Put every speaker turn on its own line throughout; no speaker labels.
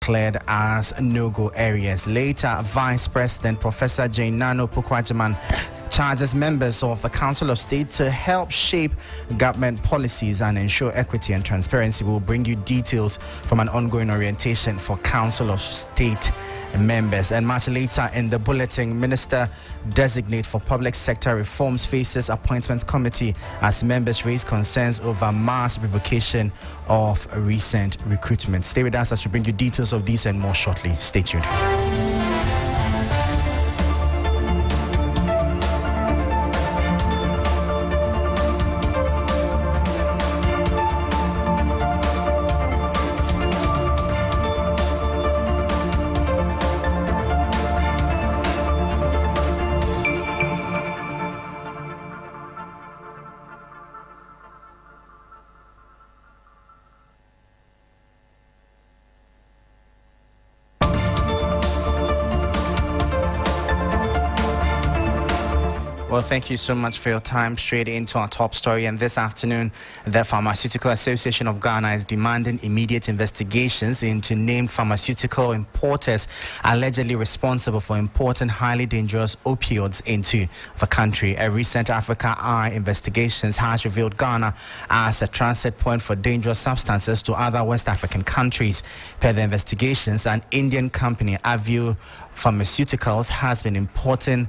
declared as no-go areas. Later, Vice President Professor Jane Nano Pukwajaman charges members of the Council of State to help shape government policies and ensure equity and transparency. We'll bring you details from an ongoing orientation for Council of State members. And much later in the bulletin, Minister Designate for Public Sector Reforms faces Appointments Committee as members raise concerns over mass revocation of recent recruitment. Stay with us as we bring you details of these and more shortly. Stay tuned. Well, thank you so much for your time. Straight into our top story. And this afternoon, the Pharmaceutical Association of Ghana is demanding immediate investigations into named pharmaceutical importers allegedly responsible for importing highly dangerous opioids into the country. A recent Africa Eye investigations has revealed Ghana as a transit point for dangerous substances to other West African countries. Per the investigations, an Indian company, Avio Pharmaceuticals, has been importing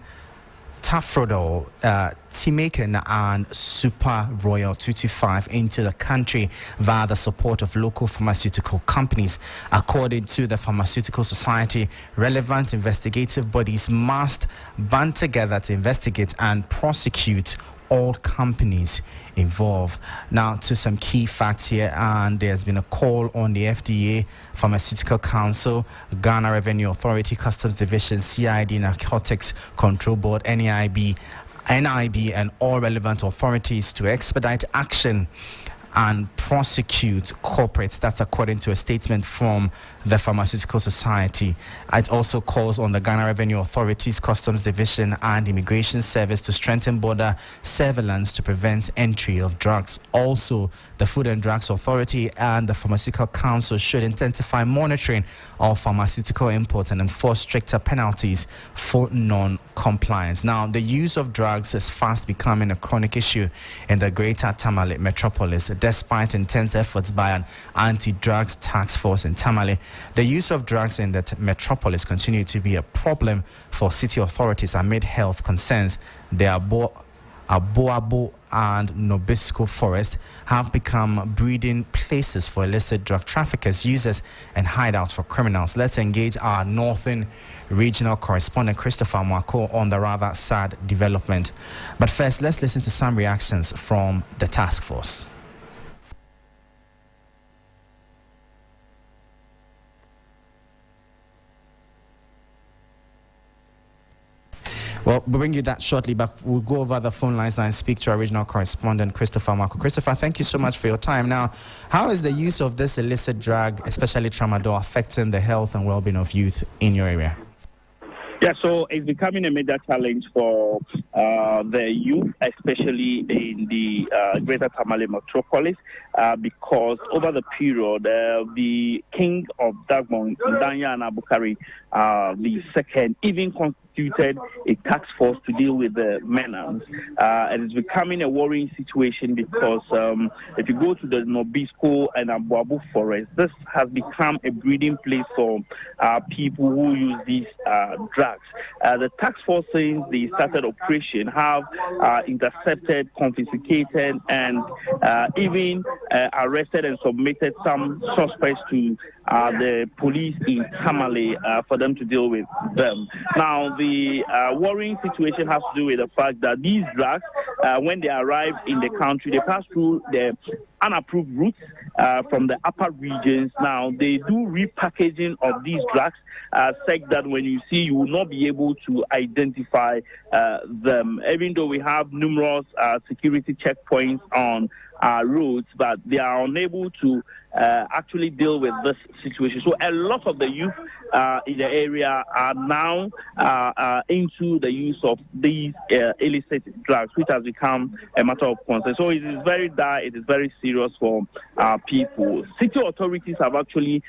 Tafrodol, Timacan and Super Royal 225 into the country via the support of local pharmaceutical companies. According to the Pharmaceutical Society, relevant investigative bodies must band together to investigate and prosecute all companies involved. Now to some key facts here, and there's been a call on the FDA, Pharmaceutical Council, Ghana Revenue Authority, Customs Division, CID, Narcotics Control Board, NIB, and all relevant authorities to expedite action and prosecute corporates. That's according to a statement from the Pharmaceutical Society. It also calls on the Ghana Revenue Authorities, Customs Division and Immigration Service to strengthen border surveillance to prevent entry of drugs. Also, the Food and Drugs Authority and the Pharmaceutical Council should intensify monitoring of pharmaceutical imports and enforce stricter penalties for non-compliance. Now, the use of drugs is fast becoming a chronic issue in the greater Tamale metropolis. Despite intense efforts by an anti-drugs task force in Tamale, the use of drugs in the metropolis continues to be a problem for city authorities amid health concerns. The Aboabo and Nobisco Forest have become breeding places for illicit drug traffickers, users, and hideouts for criminals. Let's engage our Northern Regional Correspondent Christopher Mwako on the rather sad development. But first, let's listen to some reactions from the task force. Well, we'll bring you that shortly, but we'll go over the phone lines and speak to our regional correspondent, Christopher Marco. Christopher, thank you so much for your time. Now, how is the use of this illicit drug, especially tramadol, affecting the health and well-being of youth in your area?
Yeah, so it's becoming a major challenge for the youth, especially in the greater Tamale metropolis, because over the period, the king of Dagbon, Danyan Abukari, the second, even constituted a task force to deal with the menace. And it's becoming a worrying situation because if you go to the Nobisco and Aboabo forest, this has become a breeding place for people who use these drugs. The task force, since they started operation, have intercepted, confiscated, and even arrested and submitted some suspects to the police in Tamale for them to deal with them. Now, the worrying situation has to do with the fact that these drugs, when they arrive in the country, they pass through the unapproved routes from the upper regions. Now, they do repackaging of these drugs, such that when you see, you will not be able to identify them. Even though we have numerous security checkpoints on roads, but they are unable to actually deal with this situation. So a lot of the youth in the area are now into the use of these illicit drugs, which has become a matter of concern. So it is very dire, it is very serious for people. City authorities have actually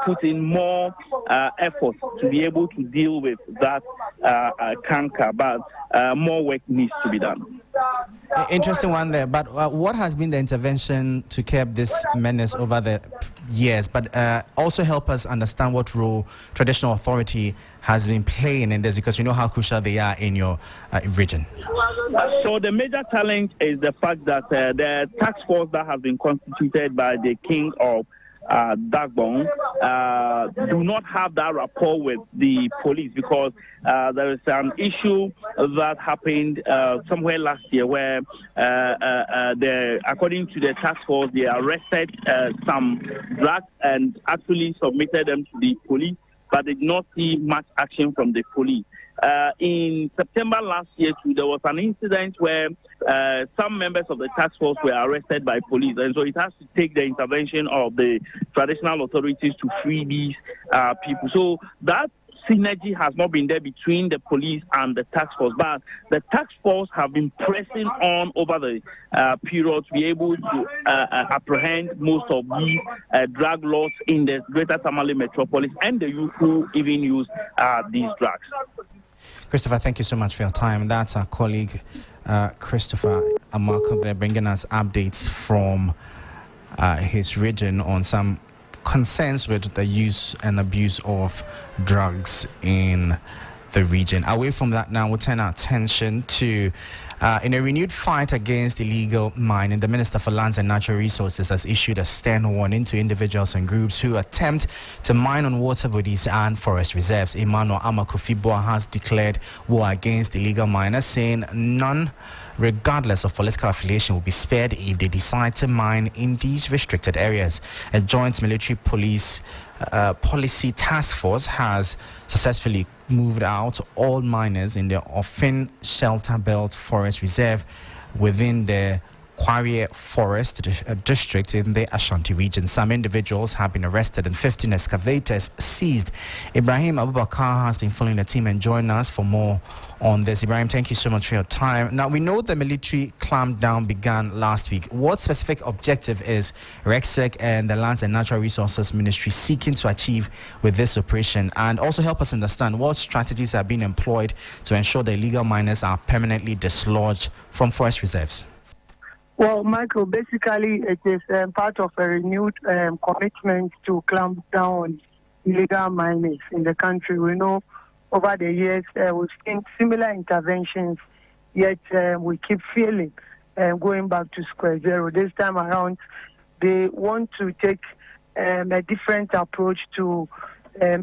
put in more effort to be able to deal with that canker, but more work needs to be done.
Interesting one there, but what has been the intervention to curb this menace over the years? But also help us understand what role traditional authority has been playing in this, because we know how crucial they are in your region.
So the major challenge is the fact that the task force that has been constituted by the King of Dagbon do not have that rapport with the police, because there is an issue that happened somewhere last year where according to the task force, they arrested some drugs and actually submitted them to the police, but did not see much action from the police. In September last year, too, there was an incident where some members of the task force were arrested by police, and so it has to take the intervention of the traditional authorities to free these people. So that synergy has not been there between the police and the task force, but the task force have been pressing on over the period to be able to apprehend most of these drug lords in the greater Tamale metropolis and the youth who even use these drugs.
Christopher, thank you so much for your time. That's our colleague Christopher Amako there, bringing us updates from his region on some concerns with the use and abuse of drugs in the region. Away from that now, we'll turn our attention to in a renewed fight against illegal mining, the Minister for Lands and Natural Resources has issued a stern warning to individuals and groups who attempt to mine on water bodies and forest reserves. Emmanuel Amakofiboa has declared war against illegal miners, saying none, regardless of political affiliation, will be spared if they decide to mine in these restricted areas. A joint military police policy task force has successfully moved out all miners in the Ofin Shelter Belt Forest Reserve within the Kwarie Forest District in the Ashanti region. Some individuals have been arrested and 15 excavators seized. Ibrahim Abubakar has been following the team and joined us for more on this. Ibrahim, thank you so much for your time. Now, we know the military clampdown began last week. What specific objective is REXEC and the Lands and Natural Resources Ministry seeking to achieve with this operation? And also help us understand what strategies are being employed to ensure the illegal miners are permanently dislodged from forest reserves.
Well, Michael, basically it is part of a renewed commitment to clamp down on illegal miners in the country. We know over the years we've seen similar interventions, yet we keep feeling going back to square zero. This time around, they want to take a different approach to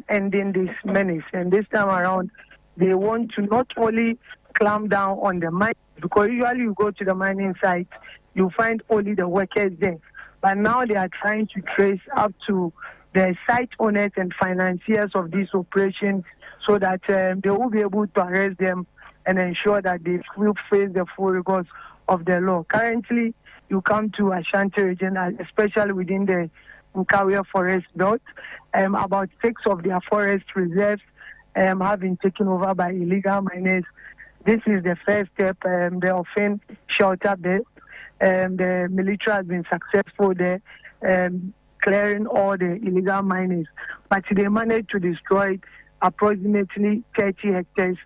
ending this menace. And this time around, they want to not only clamp down on the mine, because usually you go to the mining site, you find only the workers there. But now they are trying to trace up to the site owners and financiers of these operations so that they will be able to arrest them and ensure that they will face the full rigors of the law. Currently, you come to Ashanti region, especially within the Nkawia Forest Belt, about 6 of their forest reserves have been taken over by illegal miners. This is the first step, the Ofin Shelter Belt. The military has been successful there, clearing all the illegal miners. But they managed to destroy approximately 30 hectares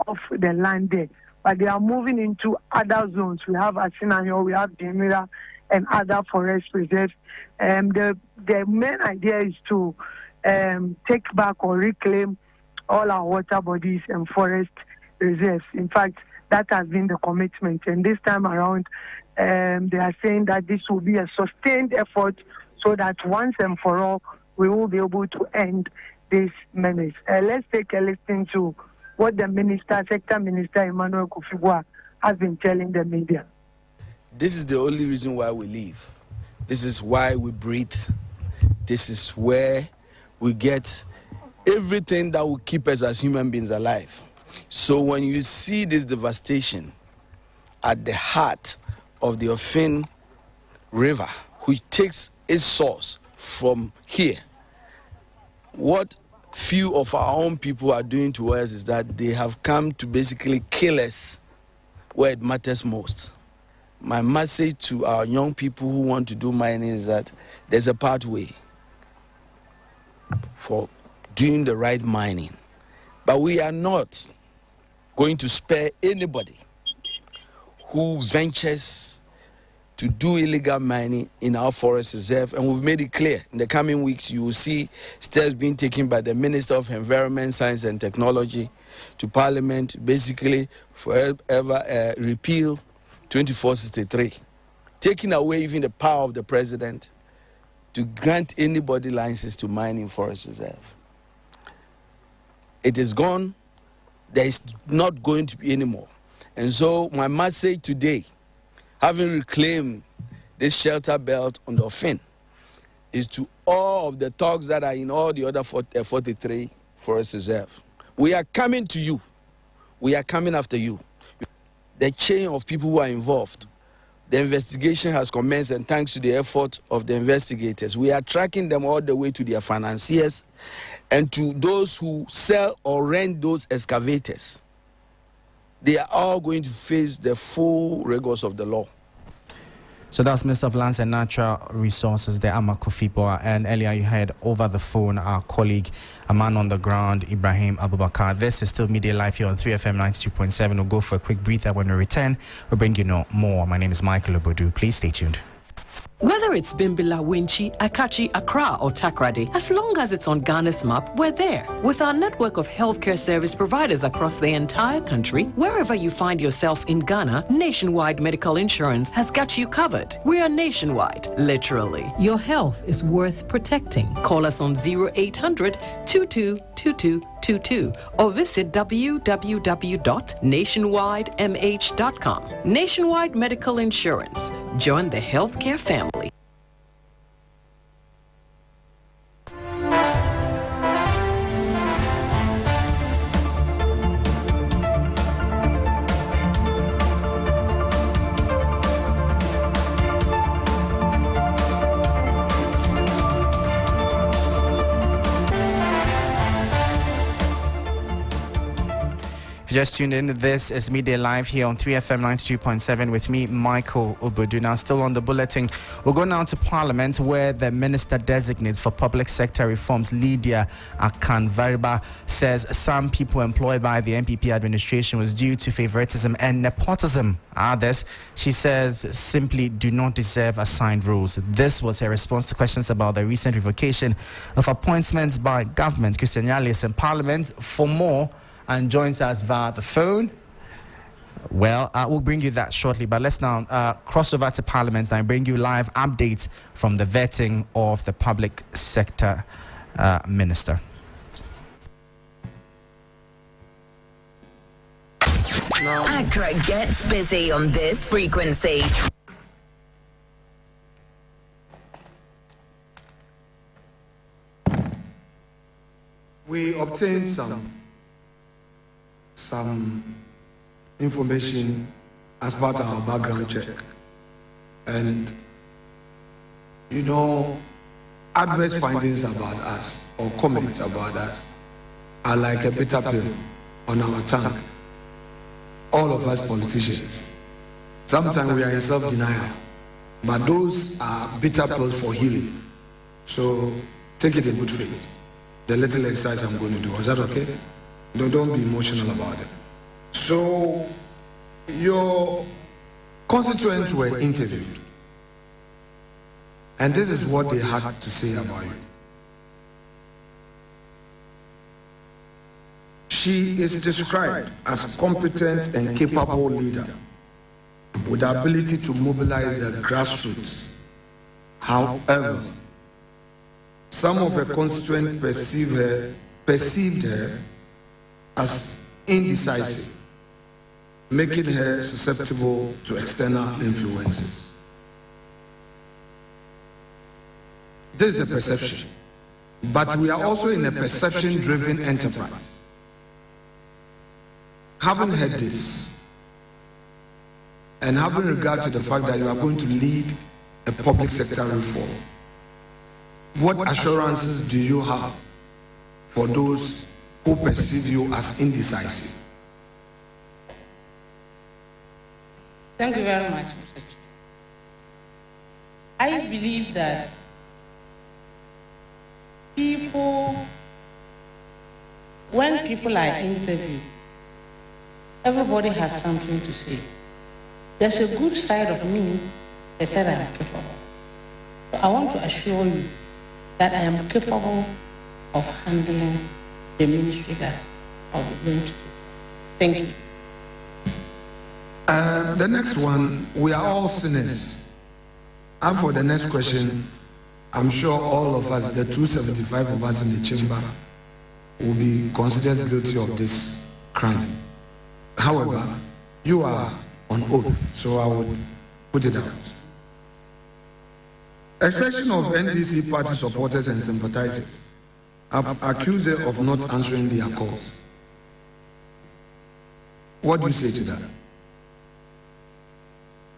of the land there. But they are moving into other zones. We have Asinanyo, we have Demira, and other forest reserves. The main idea is to take back or reclaim all our water bodies and forest reserves. In fact, that has been the commitment. And this time around, they are saying that this will be a sustained effort so that once and for all, we will be able to end this menace. Let's take a listen to what the minister, Sector Minister Emmanuel Kofiboa, has been telling the media.
This is the only reason why we live. This is why we breathe. This is where we get everything that will keep us as human beings alive. So when you see this devastation at the heart of the Ofin river, which takes its source from here, what few of our own people are doing to us is that they have come to basically kill us where it matters most. My message to our young people who want to do mining is that there's a pathway for doing the right mining. But we are not going to spare anybody who ventures to do illegal mining in our forest reserve. And we've made it clear. In the coming weeks, you will see steps being taken by the Minister of Environment, Science and Technology to Parliament, basically forever repeal 2463, taking away even the power of the President to grant anybody licenses to mine in forest reserve. It is gone. There is not going to be any more. And so my message today, having reclaimed this shelter belt on the Ofin, is to all of the thugs that are in all the other 43 forest reserve. We are coming to you. We are coming after you. The chain of people who are involved, the investigation has commenced, and thanks to the effort of the investigators, we are tracking them all the way to their financiers and to those who sell or rent those excavators. They are all going to face the full rigors of the law.
So that's Minister of Lands and Natural Resources, the Ama Kofi. And earlier you heard over the phone our colleague, a man on the ground, Ibrahim Abubakar. This is still Midday Live here on 3FM 92.7. We'll go for a quick breather. When we return, we'll bring you more. My name is Michael Overflow Ogbodu. Please stay tuned.
Whether it's Bimbilla, Winchi, Akachi, Accra, or Takrady, as long as it's on Ghana's map, we're there. With our network of healthcare service providers across the entire country, wherever you find yourself in Ghana, Nationwide Medical Insurance has got you covered. We are nationwide, literally. Your health is worth protecting. Call us on 0800 222222 or visit www.nationwidemh.com. Nationwide Medical Insurance. Join the healthcare family.
If you just tuned in, this is Midday Live here on 3FM 92.7 with me, Michael Overflow Ogbodu. Now, still on the bulletin, we'll go now to Parliament, where the Minister Designate for Public Sector Reforms, Lydia Akanvariba, says some people employed by the NPP administration was due to favoritism and nepotism. Others, she says, simply do not deserve assigned roles. This was her response to questions about the recent revocation of appointments by government. Christian Yali is in Parliament for more and joins us via the phone. Well, we'll bring you that shortly, but let's now cross over to Parliament and bring you live updates from the vetting of the public sector minister.
Accra gets busy on this frequency.
We obtained some information as part of our background check. And, adverse findings about us or comments about us are like a bitter pill on our tongue. All of us politicians. Sometimes we are in self-denial, but those are bitter pills for healing. So take it in good faith. The little exercise I'm going to do, is that okay? Don't be emotional about it. So, your constituents were interviewed, and this is what they had to say about you. She is described as a competent and capable leader with the ability to mobilize the grassroots. However, some of her constituents perceived her as indecisive, making her susceptible to external influences. This is a perception, but we are also in a perception-driven enterprise. Having heard this, and having regard to the fact that you are going to lead a public sector reform, what assurances do you have for those who perceive you as indecisive?
Thank you very much, Mr. Chair. I believe that when people are interviewed, everybody has something to say. There's a good side of me, they said I'm capable. So I want to assure you that I am capable of handling the ministry that I'll be going to do. Thank you.
The next one, we are all sinners. And for the next question, I'm sure all of us, the 275 of us in the chamber, will be considered guilty of this crime. However, you are on oath, so I would put it out. A section of NDC party supporters and sympathizers have accused her of not answering their calls. What do you say to that?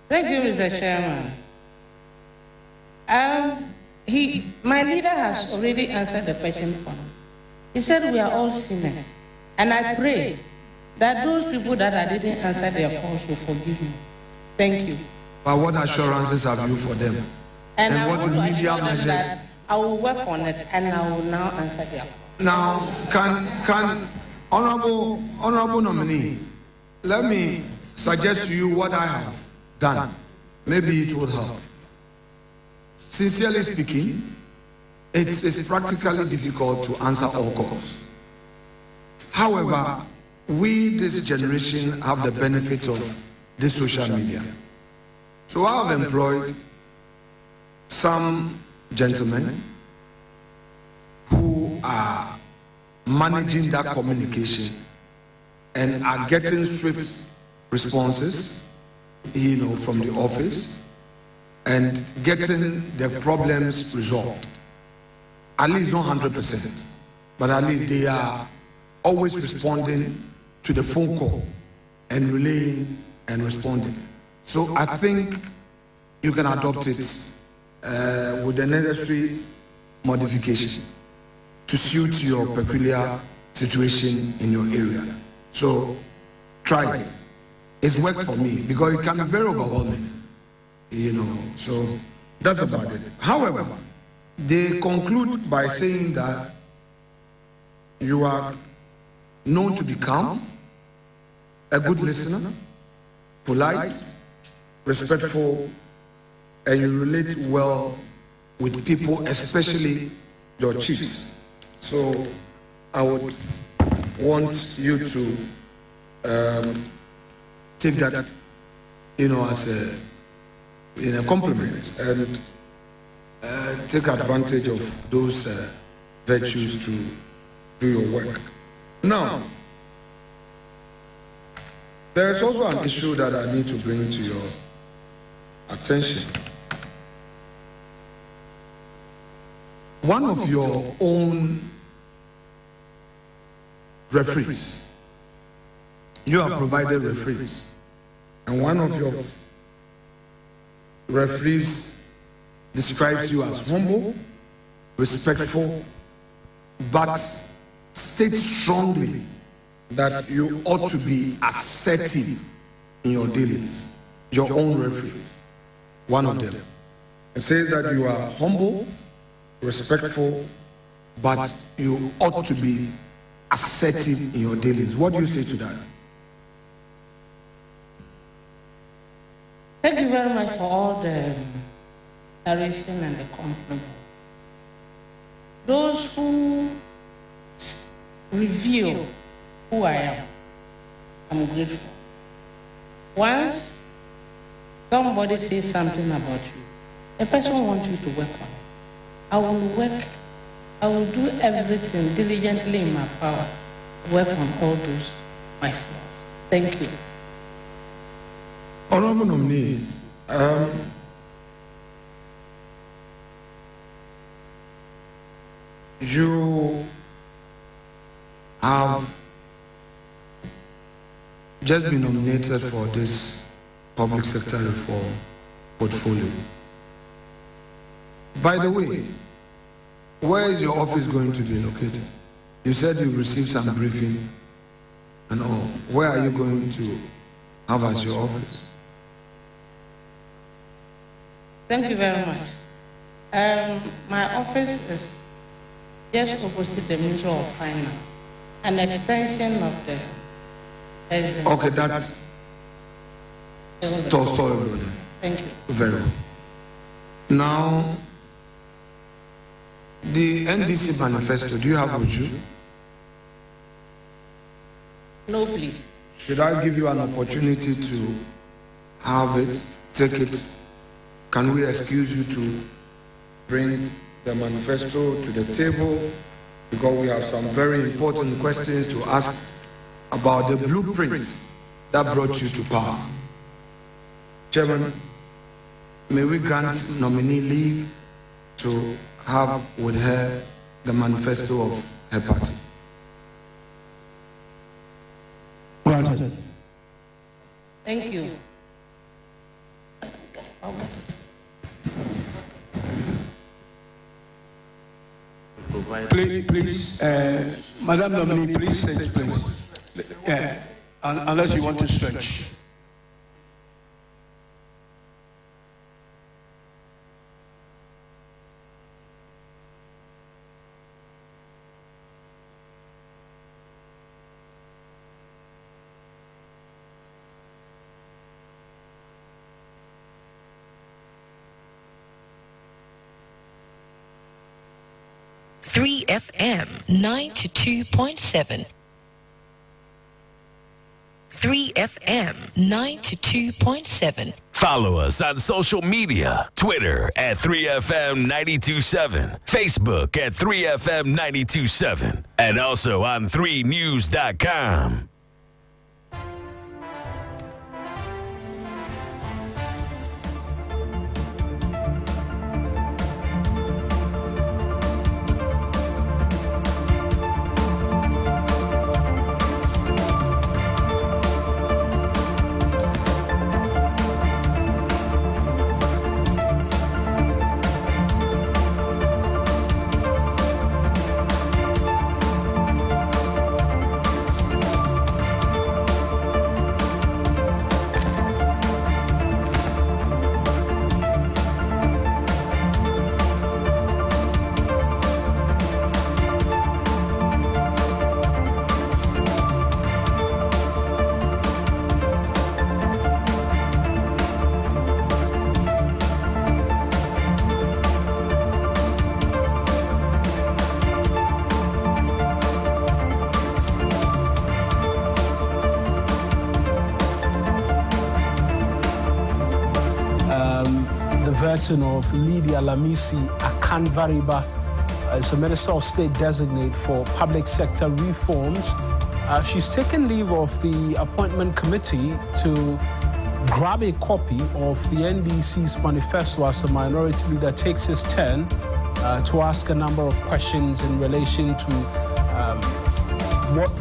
Thank you, Mr. Chairman. My leader has already answered the question for me. He said we are all sinners. And I pray that those people that I didn't answer their calls will forgive me. Thank you.
But what assurances have you for them?
And what media measures? I will work on it and I will now answer their calls.
Now, can honorable nominee, let me suggest to you what I have done. Maybe it will help. Sincerely speaking, it is practically difficult to answer all calls. However, we, this generation, have the benefit of this social media. So I have employed some gentlemen who are managing that communication and are getting swift responses, from the office and getting the problems resolved. At least not 100%, but at least they are always responding to the phone call and relaying and responding. So I think you can adopt it with the necessary modification to suit your peculiar situation in your area. So try it. It's worked for me because it can be very overwhelming, so that's about it. However, they conclude by saying that you are known to be calm, a good listener, polite, respectful, and you relate well with people, especially your chiefs. So I would want you to take that, as a compliment and take advantage of those virtues to do your work. Now, there is also an issue that I need to bring to your attention. One of your own referees, you have provided referees, and one of your referees describes you as humble, respectful, but states strongly that you ought to be assertive in your dealings. Your own referees, one of them. It says that you are humble, respectful, but you ought to be assertive in your dealings. What do you say to that?
Thank you very much for all the narration and the compliment. Those who reveal who I am, I'm grateful. Once somebody says something about you, a person wants you to work on it. I will work, I will do everything diligently in my power to work on all those, my flaws. Thank you.
Honorable nominee, you have just been nominated for this public sector reform portfolio. By the way, where is your office going to be located? You said you received some briefing and all. Where are you going to have as your office?
Thank you very much. My office is just opposite the Ministry of Finance, an extension of the President.
Okay, that's story building.
Thank you.
Very well. Now, the NDC manifesto, do you have with you?
No, please.
Should I give you an opportunity to have it, take it? Can we excuse you to bring the manifesto to the table? Because we have some very important questions to ask about the blueprint that brought you to power. Chairman, may we grant nominee leave to have with her the manifesto of her party? Granted.
Thank you.
Please, Madam Nominee, please sit, please. Unless you want to stretch.
FM 92.7. 3FM 92.7.
Follow us on social media. Twitter at 3FM 927. Facebook at 3FM 927. And also on 3news.com.
Of Lydia Lamisi Akanvariba as the Minister of State designate for public sector reforms. She's taken leave of the appointment committee to grab a copy of the NDC's manifesto as the minority leader takes his turn to ask a number of questions in relation to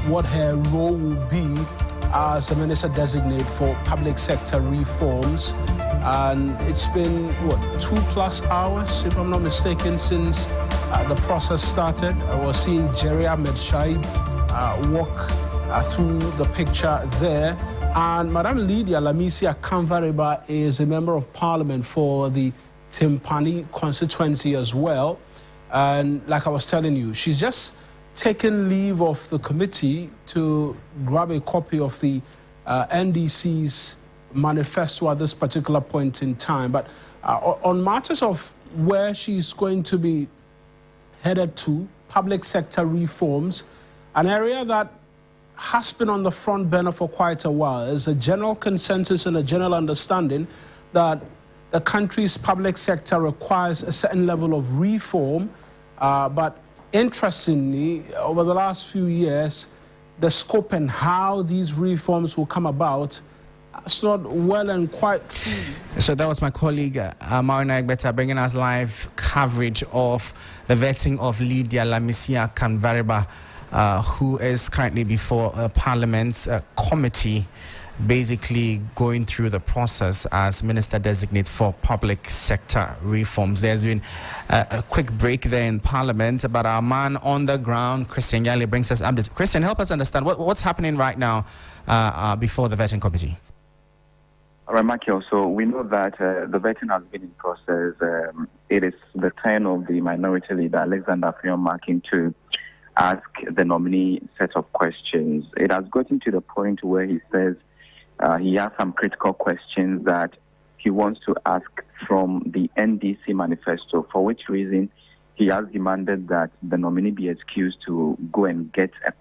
what her role will be as the Minister designate for public sector reforms. And it's been, 2+ hours, if I'm not mistaken, since the process started. I was seeing Jerry Ahmed Shaib walk through the picture there. And Madam Lydia Lamisi Akanvariba is a member of parliament for the Timpani constituency as well. And like I was telling you, she's just taken leave of the committee to grab a copy of the NDC's manifesto at this particular point in time. But on matters of where she's going to be headed to, public sector reforms, an area that has been on the front burner for quite a while, is a general consensus and a general understanding that the country's public sector requires a certain level of reform. But interestingly, over the last few years, the scope and how these reforms will come about, it's not well and quite true.
So that was my colleague Marina Egbeta bringing us live coverage of the vetting of Lydia Lamisi Akanvariba, who is currently before a Parliament's committee basically going through the process as Minister Designate for Public Sector Reforms. There's been a quick break there in Parliament, but our man on the ground, Christian Yali, brings us updates. Christian, help us understand what's happening right now before the vetting committee.
All right, Michael. So we know that the vetting has been in process. It is the turn of the minority leader, Alexander Afenyomarkin, to ask the nominee set of questions. It has gotten to the point where he says he has some critical questions that he wants to ask from the NDC manifesto, for which reason he has demanded that the nominee be excused to go and get a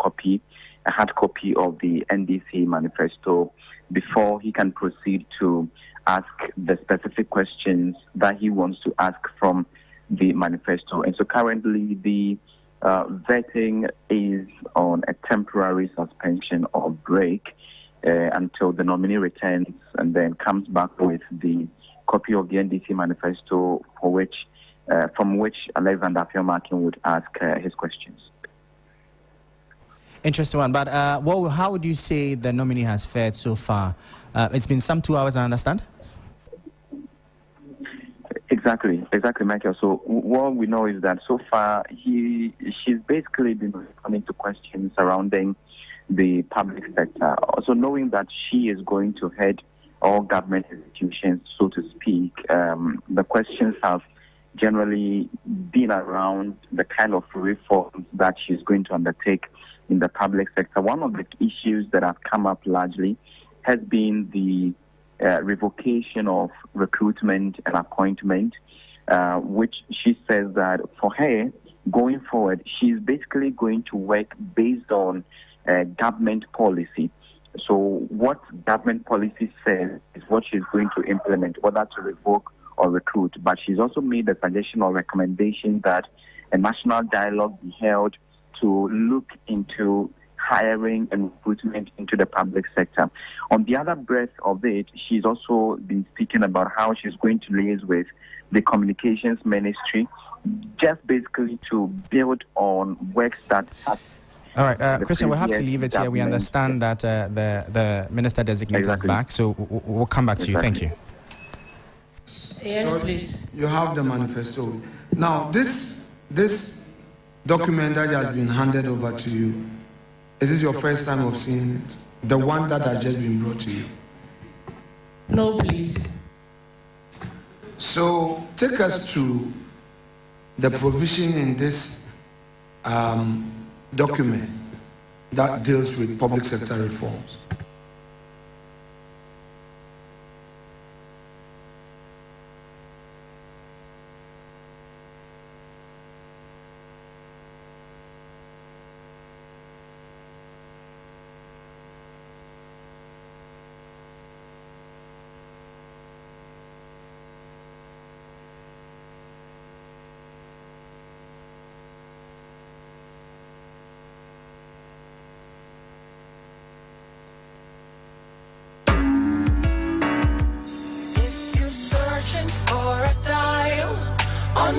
hard copy of the NDC manifesto before he can proceed to ask the specific questions that he wants to ask from the manifesto. And so currently the vetting is on a temporary suspension or break until the nominee returns and then comes back with the copy of the NDC manifesto from which Alexander Afenyomarkin would ask his questions.
Interesting one. But how would you say the nominee has fared so far? It's been some 2 hours, I understand?
Exactly, Michael. So what we know is that so far she's basically been responding to questions surrounding the public sector. Also knowing that she is going to head all government institutions, so to speak, the questions have generally been around the kind of reforms that she's going to undertake in the public sector. One of the issues that have come up largely has been the revocation of recruitment and appointment, which she says that for her, going forward, she's basically going to work based on government policy. So what government policy says is what she's going to implement, whether to revoke or recruit. But she's also made a suggestion or recommendation that a national dialogue be held to look into hiring and recruitment into the public sector. On the other breath of it, she's also been speaking about how she's going to liaise with the communications ministry, just basically to build on works that have.
All right, Christian, we'll have to leave it here. We understand that the minister designate is back, so we'll come back to you. Thank you.
Yes, please.
You have the manifesto. Now, this document that has been handed over to you, is this your first time of seeing it? The one that has just been brought to you?
No, please.
So, take us to the provision in this document that deals with public sector reforms.
For a dial on